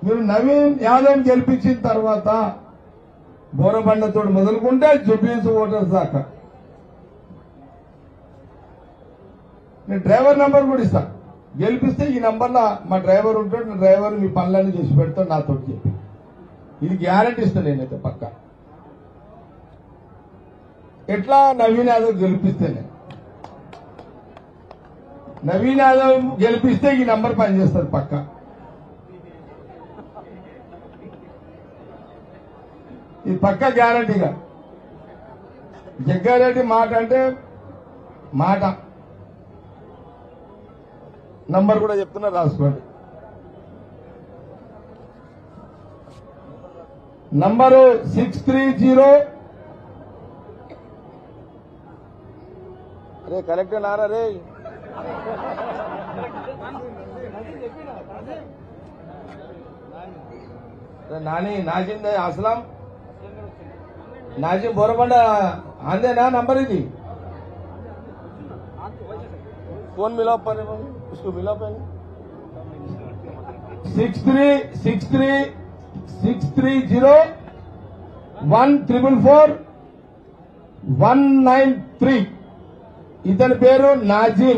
మీరు నవీన్ యాదవ్ గెలిపించిన తర్వాత బోరబండతో మొదలుకుంటే జుబ్లీస్ ఓటర్స్ దాకా నేను డ్రైవర్ నంబర్ కూడా ఇస్తా. గెలిపిస్తే ఈ నంబర్లో మా డ్రైవర్ ఉంటాడు, నా డ్రైవర్ మీ పనులన్నీ చేసి పెడతాడు నాతో చెప్పి. ఇది గ్యారంటీ ఇస్తాను నేనైతే పక్క. ఎట్లా నవీన్ యాదవ్ గెలిపిస్తేనే, నవీన్ యాదవ్ గెలిపిస్తే ఈ నంబర్ పనిచేస్తుంది పక్క. ఇది పక్క గ్యారంటీగా. జగ్గారెడ్డి మాట అంటే మాట. నంబర్ కూడా చెప్తున్నా, రాసుకోండి. నంబరు 630. అరే కరెక్ట్ నారా రే. నాని నాజిందే అస్లాం नाजिम बोरबंडा आंदे ना नंबर ही थी. फोन मिलाओ पर उसको मिलाओ पहले. 636301444193. इतने पेरू नाजिम.